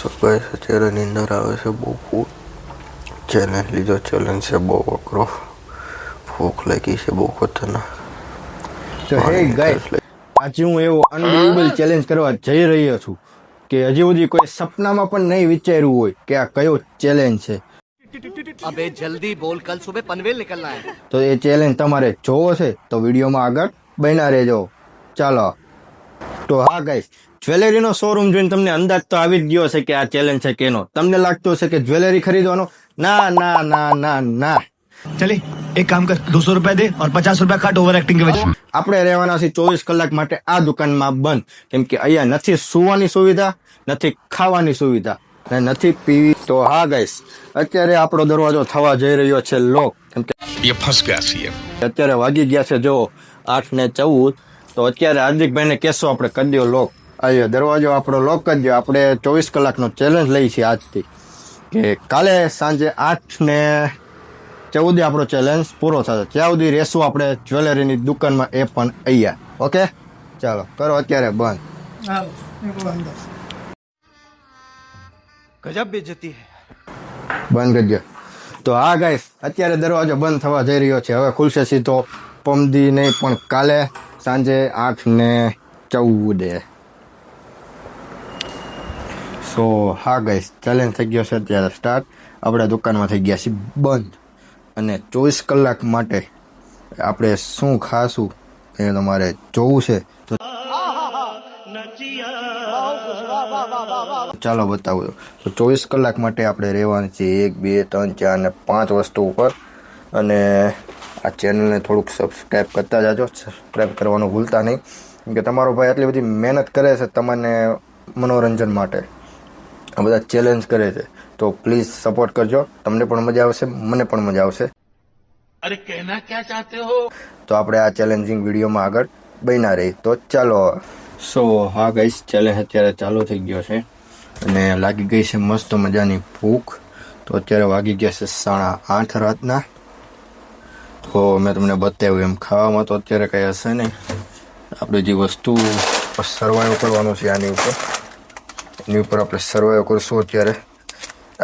તો ગાઈસ અત્યારે નીંદર આવે છે બહુ ચેલેન્જ લીધો. ચેલેન્જ છે બહુ અઘરો. ભૂખ લાગી છે બહુ ખતરનાક. તો હે ગાઈસ, આજે હું એવો અનબિલીવેબલ ચેલેન્જ કરવા જઈ રહ્યો છું કે હજી સુધી કોઈ સપનામાં પણ નહીં વિચાર્યું હોય કે આ કયો ચેલેન્જ છે. अबे जल्दी बोल, कल सुबह पनवेल निकलना है. તો એ ચેલેન્જ તમારે જોવો છે તો વિડીયોમાં આગળ બન્યા રહેજો. ચાલો. તો હા ગાઈસ, જ્વેલરીનો શોરૂમ જોઈને તમને અંદાજ તો આવી જ ગયો છે કે આ ચેલેન્જ છે કેનો. તમને લાગતું હશે કે જ્વેલરી ખરીદવાનો? ના ના ના ના ના. चले एक काम कर, 200 रुपया दे और 50 रुपया काट ओवर एक्टिंग के वजह. આપણે રહેવાના છે 24 કલાક માટે આ દુકાનમાં બંધ, કેમ કે અહીંયા નથી સુવાની સુવિધા, નથી ખાવાની સુવિધા ને નથી પીવી. તો હા ગાઈસ, અત્યારે આપણો દરવાજો થવા જઈ રહ્યો છે લોક, કેમ કે ये फंस गया सीएम. અત્યારે વાગી ગયા છે જો 8:14. તો અત્યારે હાર્દિકભાઈને કહેશો આપણે કરી દો લોક. આવ્યો દરવાજો આપણો લોક કરી દો. આપણે 24 કલાકનો ચેલેન્જ લઈ છીએ આજથી, કે કાલે સાંજે 8:14 આપણો ચેલેન્જ પૂરો થશે. ત્યાં સુધી રહેશું આપણે જ્વેલરીની દુકાનમાં, એ પણ અહીંયા. ઓકે, ચાલો કરો અત્યારે બંધ. गजब बेइज्जती है. બંધ કરી દો. તો હા ગાઈસ, અત્યારે દરવાજો બંધ થવા જઈ રહ્યો છે. હવે ખુલશે સીધો પમદી નહીં પણ કાલે સાંજે 8:14. સો હા ગાઈસ, ચેલેન્જ થઈ ગયો છે અત્યારે સ્ટાર્ટ. આપણે દુકાનમાં થઈ ગયા છીએ બંધ, અને 24 કલાક માટે આપણે શું ખાશું એ તમારે જોવું છે. તો ચાલો બતાવું. તો 24 કલાક માટે આપણે રહેવાનું છે 1 2 3 4 અને 5 વસ્તુ ઉપર. અને આ ચેનલને થોડુંક સબસ્ક્રાઈબ કરતા જાજો. સબસ્ક્રાઈબ કરવાનું ભૂલતા નહીં, કેમ કે તમારો ભાઈ આટલી બધી મહેનત કરે છે તમને મનોરંજન માટે, આ બધા ચેલેન્જ કરે છે. તો પ્લીઝ સપોર્ટ કરજો. તમને પણ મજા આવશે, મને પણ મજા આવશે. अरे कहना क्या चाहते हो? તો આપણે આ ચેલેન્જિંગ વિડીયોમાં આગળ બન્યા રહી. તો ચાલો. સો હા ગાઈસ, ચેલેન્જ અત્યારે ચાલુ થઈ ગયો છે અને લાગી ગઈ છે મસ્ત મજાની ભૂખ. તો અત્યારે વાગી ગયા છે 8:30 રાતના. તો મેં તમને બતાવ્યું એમ ખાવામાં તો અત્યારે કંઈ હશે નહીં. આપણે જે વસ્તુ સર્વાઈવ કરવાનું છે આની ઉપર, એની ઉપર આપણે સર્વાઈવ કરશું. અત્યારે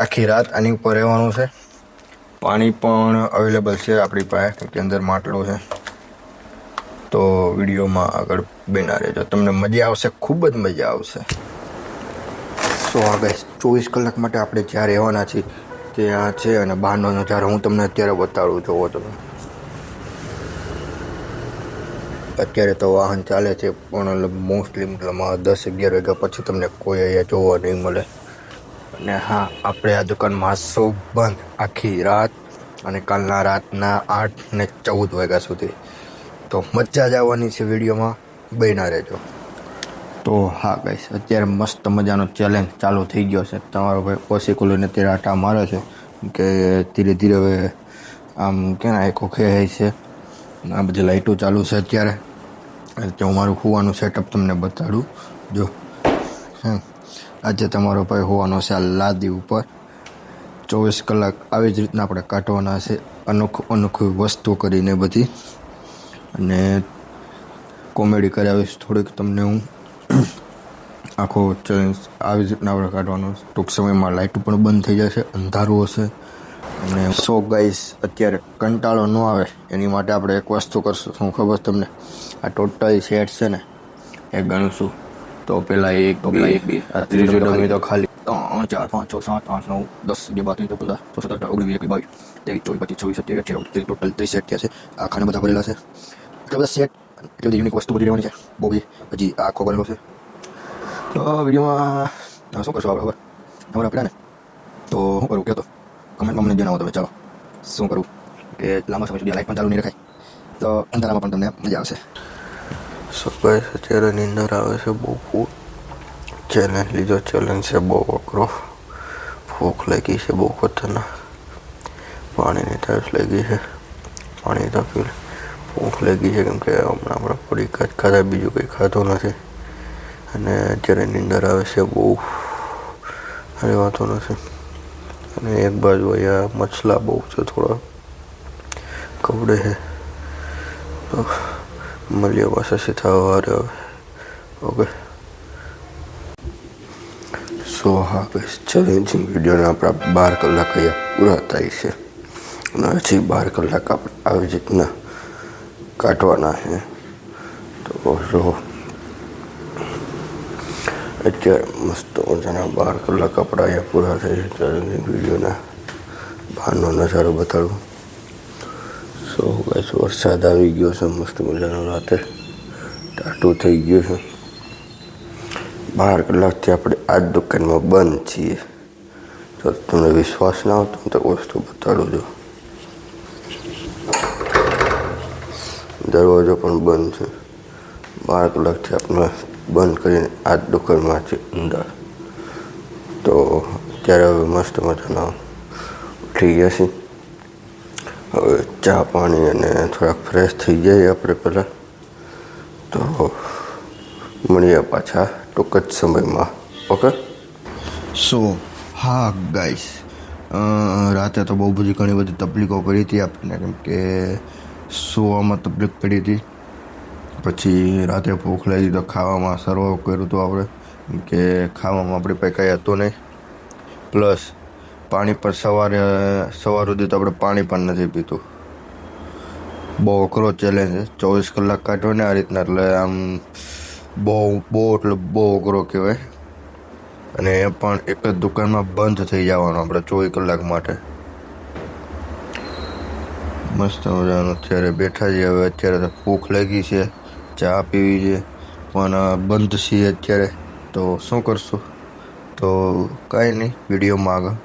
આખી રાત આની ઉપર રહેવાનું છે. પાણી પણ અવેલેબલ છે આપણી પાસે, કેમ કે અંદર માટલો છે. તો વિડીયોમાં આગળ બન્યા રહેજો, તમને મજા આવશે, ખૂબ જ મજા આવશે. સો આ ગાઈસ, 24 કલાક માટે આપણે જ્યાં રહેવાના છીએ ત્યાં છે, અને બહારનો નજારો હું તમને અત્યારે બતાડું. જોવો તમે, અત્યારે તો વાહન ચાલે છે પણ મોસ્ટલી 10-11 વાગ્યા પછી તમને કોઈ અહીંયા જોવા નહીં મળે. અને હા, આપણે આ દુકાનમાં હશું બંધ આખી રાત, અને કાલના રાતના 8:14 વાગ્યા સુધી. તો મજા જ આવવાની છે, વિડીયોમાં બન્યા રહેજો. તો હા ગાઈસ, અત્યારે મસ્ત મજાનો ચેલેન્જ ચાલુ થઈ ગયો છે. તમારો ભાઈ ઓસીકુલોને અત્યારે આટા મારે છે કે ધીરે ધીરે હવે આમ કેના આખો ખેંચાય છે. આ બધી લાઇટો ચાલુ છે અત્યારે. હું મારું હોવાનું સેટઅપ તમને બતાડું. જો આજે તમારો ભાઈ હોવાનો છે આ લાદી ઉપર. 24 કલાક આવી જ રીતના આપણે કાઢવાના છે, અનોખી વસ્તુ કરીને બધી. અને કોમેડી કરાવીશ થોડીક તમને હું. આખો ચેલેન્જ આવી જ રીતના આપણે કાઢવાનો છે. ટૂંક સમયમાં લાઇટ પણ બંધ થઈ જશે, અંધારું હશે. અને સો ગાઈસ, અત્યારે કંટાળો ન આવે એની માટે આપણે એક વસ્તુ કરશું. શું ખબર તમને? આ ટોટલ સેટ છે ને એ ગણશું. તો પેલા 1 2 આ ત્રીજો ડમી તો ખાલી 3 4 5 6 7 8 9 10 11 12 13 14 15 16 17 18 19 20 21 22 23 24 25 27 ટોટલ 30 સેટ થયા છે. આ ખાને બધા ભરેલા છે. એટલે બધા સેટ, એટલે બધી યુનિક વસ્તુ બધી રહેવાની છે બહુ બધી. હજી આખો બનેલો છે. તો વિડીયોમાં શું કરશો આપણે ખબર? ખબર આપણે ને તો શું કરું કહેતો કમેન્ટમાં મને જણાવો તમે. ચાલો, શું કરું કે લાંબા સમય સુધી લાઈટ પણ ચાલુ નહીં રખાય, તો અંધારામાં પણ તમને મજા આવશે. સો ગાઈસ, અત્યારે નીંદર આવે છે બહુ. ચેલેન્જ લીધો. ચેલેન્જ છે બહુ અઘરો. ભૂખ લાગી છે બહુ ખતરનાક. પાણીની તરસ લાગી છે, પાણી તો પી. ભૂખ લાગી છે કેમ કે હમણાં પડી ખાધા, બીજું કંઈ ખાધું નથી. અને અત્યારે નીંદર આવે છે બહુ, રહેવાતું નથી. અને એક બાજુ અહીંયા મછલા બહુ છે, થોડા કવડે છે. તો મળીએ પાછા સીધા વારે હવે. ઓકે. સો સો હા ગાઈસ, ચેલેન્જિંગ વિડીયોના આપણા 12 કલાક અહીંયા પૂરા થાય છે અને હજી 12 કલાક આપણે આવી રીતના કાઢવાના છે. તો જો અત્યારે મસ્ત મજાના 12 કલાક આપણા અહીંયા પૂરા થાય છે ચેલેન્જિંગ વિડીયોના. બહારનો નજારો બતાડું. સો ગાઈસ, વરસાદ આવી ગયો છે મસ્ત મજાનો. રાતે ટાટું થઈ ગયું છે. 12 કલાકથી આપણે આ જ દુકાનમાં બંધ છીએ. તો તમને વિશ્વાસ ના હોય તો હું તો વસ્તુ બતાડું છું. દરવાજો પણ બંધ છે. 12 કલાકથી આપણે બંધ કરીને આ જ દુકાનમાં છે અંદર. તો અત્યારે હવે મસ્ત મજાના ઉઠી ગયા છીએ. હવે ચા પાણી અને થોડાક ફ્રેશ થઈ જાય આપણે પહેલાં. તો મળીએ પાછા ટૂંક જ સમયમાં. ઓકે. સો હા ગાઈસ, રાતે તો બહુ બધી ઘણી બધી તકલીફો પડી હતી આપણને, કેમ કે સુવામાં તકલીફ પડી હતી. પછી રાતે ભૂખ લાગી તો ખાવામાં સર્વ કર્યું હતું આપણે, કેમ કે ખાવામાં આપણી પાસે કંઈ હતું નહીં. પ્લસ પાણી પર સવાર સુધી તો આપણે પાણી પણ નથી પીતું. બહુ અઘરો ચેલેન્જ છે 24 કલાક કાઢવો ને આ રીતના, એટલે આમ બહુ અઘરો કહેવાય. અને એ પણ એક જ દુકાનમાં બંધ થઈ જવાનું આપણે 24 કલાક માટે. મસ્ત મજાનું અત્યારે બેઠા છીએ. હવે અત્યારે તો ભૂખ લાગી છે, ચા પીવી છે, પણ બંધ છીએ અત્યારે. તો શું કરશું? તો કાંઈ નહીં, વિડીયોમાં આગળ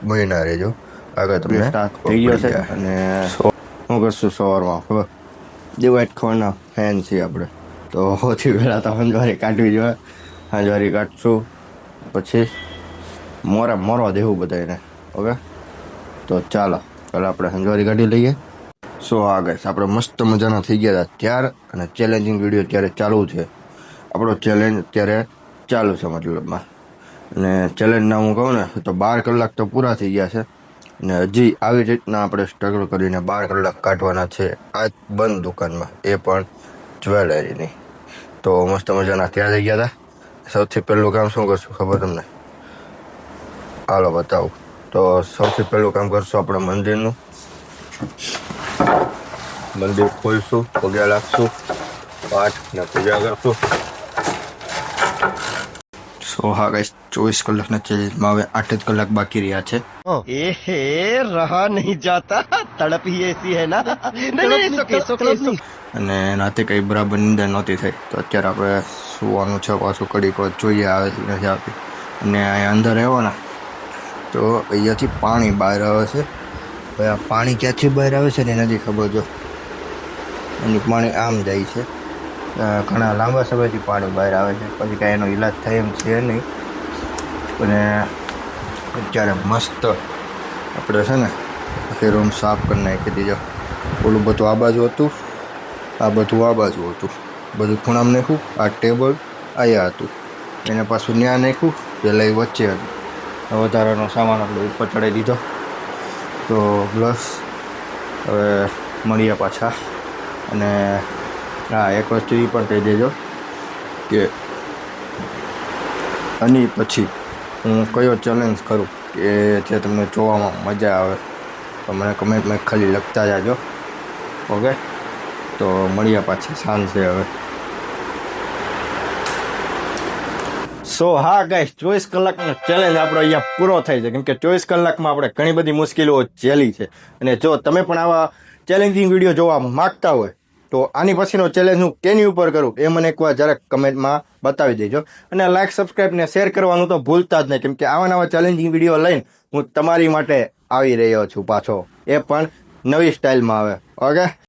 બન્યા રહેજો. આગળ તમને થઈ ગયો છે. અને શું કરશું સવારમાં ખબર? ડિવાઈડ ખવાના ફેન છીએ આપણે, તો સૌથી પહેલાં તો હંજવારી કાઢવી જોઈએ. હંજવારી કાઢશું પછી મોરો દેવું બધાને. ઓકે, તો ચાલો પહેલાં આપણે હંજવારી કાઢી લઈએ. સો આ ગાઈસ, આપણે મસ્ત મજાના થઈ ગયા હતા ત્યાર, અને ચેલેન્જિંગ વિડીયો અત્યારે ચાલુ છે. આપણો ચેલેન્જ અત્યારે ચાલુ છે મતલબમાં. અને ચેલેન્જના હું કહું ને તો 12 કલાક તો પૂરા થઈ ગયા છે, અને હજી આવી રીતના આપણે સ્ટ્રગલ કરીને 12 કલાક કાઢવાના છે આ જ બંધ દુકાનમાં, એ પણ જ્વેલરીની. તો મસ્ત મજાના ત્યાં થઈ ગયા હતા. સૌથી પહેલું કામ શું કરશું ખબર તમને? હાલો બતાવું. તો સૌથી પહેલું કામ કરશું આપણે મંદિરનું. મંદિર ખોલશું, પગે લાગશું, પાઠ ને પૂજા કરશું. સો હા ગાઈસ, 24 કલાકના ચેલેન્જમાં હવે 8 જ કલાક બાકી રહ્યા છે. एहे रहा नहीं जाता, तड़प ही ऐसी है ना. नहीं, नहीं, અને રાતે કંઈ બરાબર નિંદર નહોતી થઈ, તો અત્યારે આપણે સુવાનું છે પાછું. કડીક વાર જોઈએ આવે છે નથી આવતી. અને અહીંયા અંદર આવ્યો ને તો અહીંયાથી પાણી બહાર આવે છે. હવે આ પાણી ક્યાંથી બહાર આવે છે ને એ નથી ખબર. જો એની પાણી આમ જાય છે. ઘણા લાંબા સમયથી પાણી બહાર આવે છે, પછી કાંઈ એનો ઈલાજ થાય એમ છે નહીં. અને અત્યારે મસ્ત આપણે છે ને આખી રૂમ સાફ કરી નાખી દીધો. ઓલું બધું આ બાજુ હતું, આ બધું આ બાજુ હતું, બધું ખૂણામાં નાખ્યું. આ ટેબલ અહીંયા હતું, એને પાછું ન્યા નાખ્યું. પહેલાં એ વચ્ચે હતું. વધારાનો સામાન આપણે ઉપર ચડાવી દીધો. તો પ્લસ હવે મળીએ પાછા. અને હા, એક વસ્તુ એ પણ કહી દેજો કે આની પછી હું કયો ચેલેન્જ કરું કે જે તમને જોવામાં મજા આવે, તો મને કમેન્ટમાં ખાલી લખતા જાજો. ઓકે, તો મળીએ પાછા સાંજે હવે. સો હા ગાઈસ, 24 કલાકનો ચેલેન્જ આપણો અહીંયા પૂરો થાય છે, કેમ કે 24 કલાકમાં આપણે ઘણી બધી મુશ્કેલીઓ ઝેલી છે. અને જો તમે પણ આવા ચેલેન્જિંગ વિડીયો જોવા માગતા હોય તો આની પછીનો ચેલેન્જ હું કેની ઉપર કરું એ મને એકવાર જરાક કમેન્ટમાં બતાવી દેજો. અને લાઇક, સબસ્ક્રાઈબ ને શેર કરવાનું તો ભૂલતા જ નહીં, કેમ કે આવા નવા ચેલેન્જિંગ વિડીયો લઈને હું તમારી માટે આવી રહ્યો છું પાછો, એ પણ નવી સ્ટાઇલમાં આવે. ઓકે.